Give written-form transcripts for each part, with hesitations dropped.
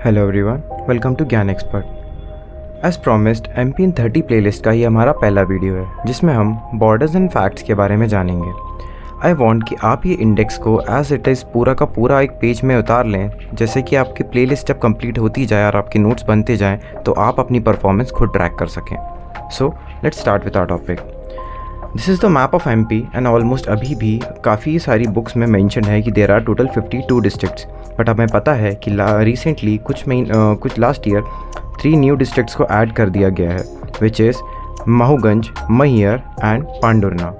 Hello everyone, welcome to ज्ञान expert. As promised MP इन 30 playlist का ये हमारा पहला वीडियो है जिसमें हम बॉर्डर्स एंड फैक्ट्स के बारे में जानेंगे। आई वांट कि आप ये इंडेक्स को एज इट इज़ पूरा का पूरा एक पेज में उतार लें, जैसे कि आपकी प्लेलिस्ट जब कंप्लीट होती जाए और आपके नोट्स बनते जाएँ तो आप अपनी परफॉर्मेंस खुद ट्रैक कर सकें। So let's start with our topic. This is the map of MP and almost अभी भी काफ़ी सारी बुक्स में मेंशन है कि there are total 52 districts, but हमें पता है कि रिसेंटली कुछ लास्ट ईयर 3 न्यू डिस्ट्रिक्ट्स को ऐड कर दिया गया है, which is Mauganj, Maihar and Pandhurna.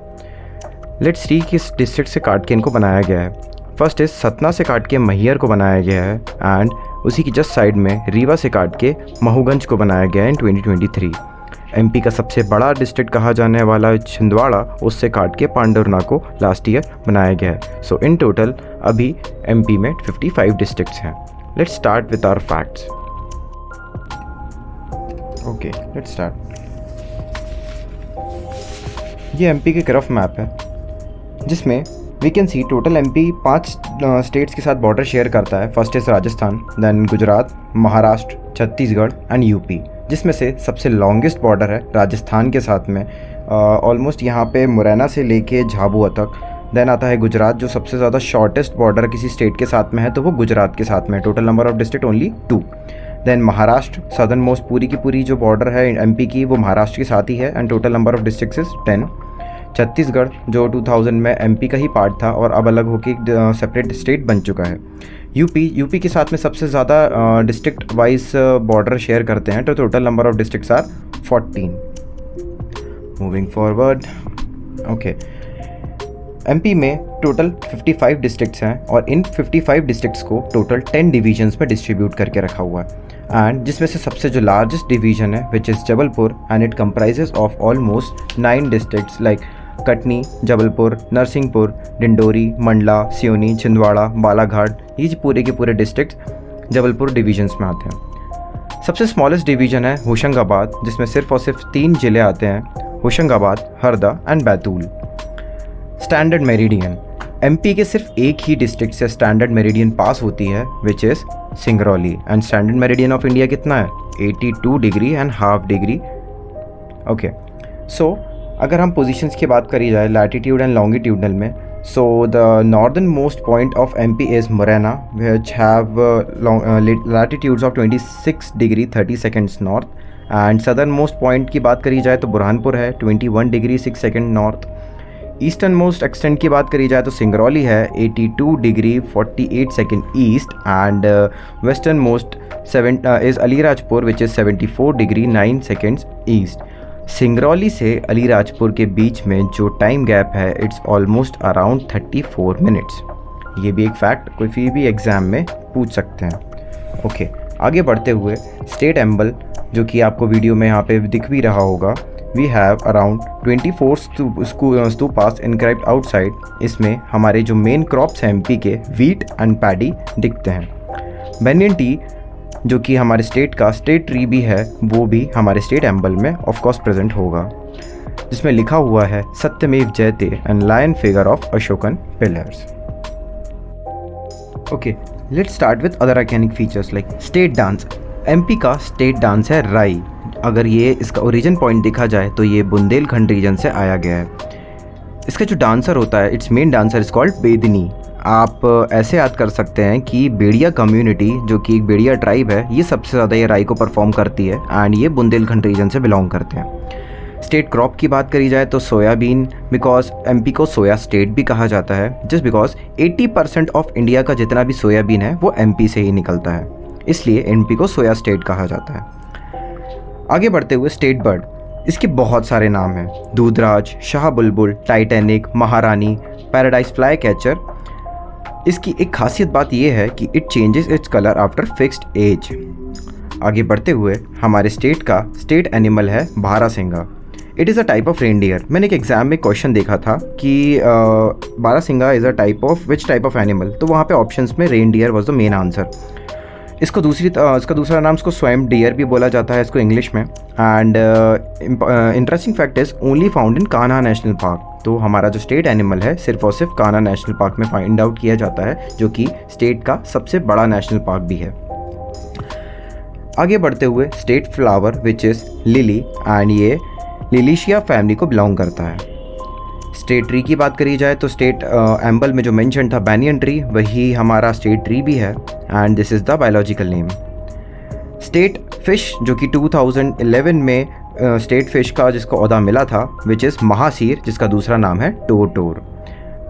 Let's see किस डिस्ट्रिक्ट से काट के इनको बनाया गया है। फर्स्ट इज़ सतना से काट के मैहर को बनाया गया है एंड उसी की जस्ट साइड में रीवा से काट के महूगंज को बनाया गया है इन 2023। एमपी का सबसे बड़ा डिस्ट्रिक्ट कहा जाने वाला छिंदवाड़ा, उससे काट के पांडुरना को लास्ट ईयर बनाया गया है। सो इन टोटल अभी एमपी में 55 डिस्ट्रिक्ट्स हैं। Let's start with our facts. Okay, let's start. ये एमपी के रफ मैप है जिसमें we can see total MP 5 states के साथ बॉर्डर शेयर करता है। First is Rajasthan, then Gujarat, Maharashtra, Chhattisgarh and UP, जिसमें से सबसे लॉन्गेस्ट बॉर्डर है राजस्थान के साथ में। ऑलमोस्ट यहाँ पे मुरैना से लेके झाबुआ तक। देन आता है गुजरात, जो सबसे ज़्यादा शॉर्टेस्ट बॉर्डर किसी स्टेट के साथ में है, तो वो गुजरात के साथ में। Total number of district only 2। Then Maharashtra, southern most पूरी की पूरी जो बॉर्डर है एमपी की, वो महाराष्ट्र के साथ ही है and total number of districts is 10। Chhattisgarh, जो 2000 में एमपी का ही पार्ट था और अब अलग होकर सेपरेट स्टेट बन चुका है। यूपी के साथ में सबसे ज़्यादा डिस्ट्रिक्ट वाइज बॉर्डर शेयर करते हैं, तो total number of districts are 14। Moving forward, okay, MP में टोटल 55 डिस्ट्रिक्ट्स हैं और इन 55 डिस्ट्रिक्ट्स को टोटल 10 डिवीजन्स में डिस्ट्रीब्यूट करके रखा हुआ है एंड जिसमें से सबसे जो लार्जेस्ट डिवीजन है which is Jabalpur and it comprises of almost 9 districts like Katni, Jabalpur, Narsinghpur, Dindori, Mandla, Seoni, Chhindwara, Balaghat. ये पूरे के पूरे डिस्ट्रिक्ट जबलपुर डिवीजन्स में आते हैं। सबसे स्मॉलेस्ट डिवीजन है होशंगाबाद, जिसमें सिर्फ और सिर्फ 3 ज़िले आते हैं, Hoshangabad, Harda and Betul. Standard meridian, MP के सिर्फ एक ही डिस्ट्रिक्ट से स्टैंडर्ड मेरिडियन पास होती है which is Singrauli and standard meridian of India कितना है 82 degree and half degree. Okay, so अगर हम पोजीशंस की बात करी जाए लैटिट्यूड एंड लॉन्गिट्यूडनल में, so the northern most point of MP is Morena which have latitudes of 26 degree 30 seconds north and southern most point की बात करी जाए तो बुरहानपुर है 21 degree 6 second north. Eastern most extent की बात करी जाए तो सिंगरौली है 82 degree 48 second east and western most is Alirajpur which is 74 degree 9 seconds east. Singrauli से अलीराजपुर के बीच में जो टाइम गैप है इट्स ऑलमोस्ट अराउंड 34 मिनट्स। ये भी एक फैक्ट कोई भी एग्ज़ाम में पूछ सकते हैं। ओके, आगे बढ़ते हुए स्टेट एम्बल, जो कि आपको वीडियो में यहाँ पे दिख भी रहा होगा, we have around 24 stupas inscribed outside. इसमें हमारे जो मेन क्रॉप्स हैं एमपी के, वीट एंड पैडी दिखते हैं। बेनियन टी, जो कि हमारे स्टेट का स्टेट ट्री भी है, वो भी हमारे स्टेट एम्बल में ऑफ कोर्स प्रेजेंट होगा, जिसमें लिखा हुआ है सत्यमेव जयते and lion figure of Ashokan pillars. Okay, let's start with other iconic features like state dance. MP का स्टेट डांस है राई। अगर ये इसका ओरिजिन पॉइंट देखा जाए तो ये बुंदेलखंड रीजन से आया गया है। इसका जो डांसर होता है, it's main dancer is called Bedni. आप ऐसे याद कर सकते हैं कि बेड़िया कम्युनिटी, जो कि एक बेड़िया ट्राइब है, ये सबसे ज़्यादा ये राई को परफॉर्म करती है एंड ये बुंदेलखंड रीजन से बिलोंग करते हैं। स्टेट क्रॉप की बात करी जाए तो सोयाबीन, बिकॉज एमपी को सोया स्टेट भी कहा जाता है, जस्ट बिकॉज 80% ऑफ इंडिया का जितना भी सोयाबीन है वो एमपी से ही निकलता है, इसलिए एमपी को सोया स्टेट कहा जाता है। आगे बढ़ते हुए स्टेट बर्ड, इसके बहुत सारे नाम हैं, दूधराज, शाह बुलबुल, टाइटैनिक, महारानी, पैराडाइज फ्लाई कैचर। इसकी एक खासियत बात यह है कि it changes its colour after fixed age. आगे बढ़ते हुए हमारे स्टेट का स्टेट एनिमल है barasingha. It is a type of reindeer. मैंने एक एग्जाम में क्वेश्चन देखा था कि barasingha is a type of which type of animal, तो वहाँ पे ऑप्शंस में reindeer was the main answer. इसका दूसरा नाम इसको स्वयं डियर भी बोला जाता है इसको इंग्लिश में। And interesting fact is only found in Kanha national park. तो हमारा जो स्टेट एनिमल है सिर्फ और सिर्फ कान्हा नेशनल पार्क में फाइंड आउट किया जाता है, जो कि स्टेट का सबसे बड़ा नेशनल पार्क भी है। आगे बढ़ते हुए state flower which is lily and ये लिलीशिया फैमिली को बिलोंग करता है। स्टेट ट्री की बात करी जाए तो स्टेट एम्बल में जो मेंशन था बैनियन ट्री, वही हमारा स्टेट ट्री भी है and this is the biological name. State fish जो कि 2011 में स्टेट फिश का जिसको ओहदा मिला था विच इज़ महासीर, जिसका दूसरा नाम है tor,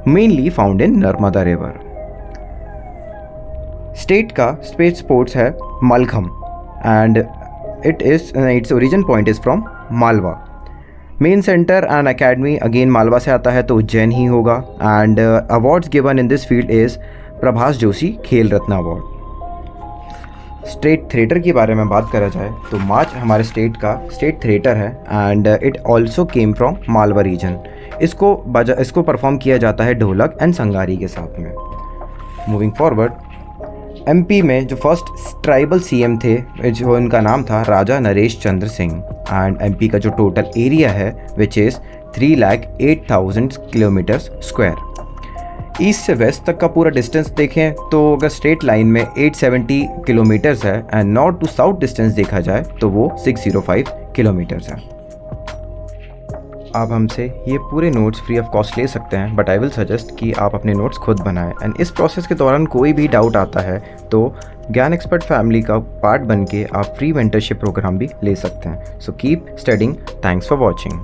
mainly found in Narmada river. State का स्पेस स्पोर्ट्स है Malkhamb and its origin point is from Malwa. Main centre and academy again Malwa से आता है तो उज्जैन ही होगा and awards given in this field is Prabhas Joshi Khel Ratna award. State theatre के बारे में बात करा जाए तो मार्च हमारे स्टेट का स्टेट थिएटर है and it also came from Malwa region. इसको परफॉर्म किया जाता है ढोलक एंड संगारी के साथ में। मूविंग फॉरवर्ड, एमपी में जो फर्स्ट ट्राइबल सीएम थे जो उनका नाम था राजा नरेश चंद्र सिंह एंड एमपी का जो टोटल एरिया है which is 3,08,000 kilometre square. East से वेस्ट तक का पूरा डिस्टेंस देखें तो अगर स्ट्रेट लाइन में 870 किलोमीटर्स है and north to south distance देखा जाए तो वो 605 किलोमीटर्स है। आप हमसे ये पूरे नोट्स फ्री ऑफ कॉस्ट ले सकते हैं, बट आई विल सजेस्ट कि आप अपने नोट्स खुद बनाएं एंड इस प्रोसेस के दौरान कोई भी डाउट आता है तो ज्ञान एक्सपर्ट फैमिली का पार्ट बन के आप फ्री मेंटरशिप प्रोग्राम भी ले सकते हैं। So keep studying. Thanks for watching.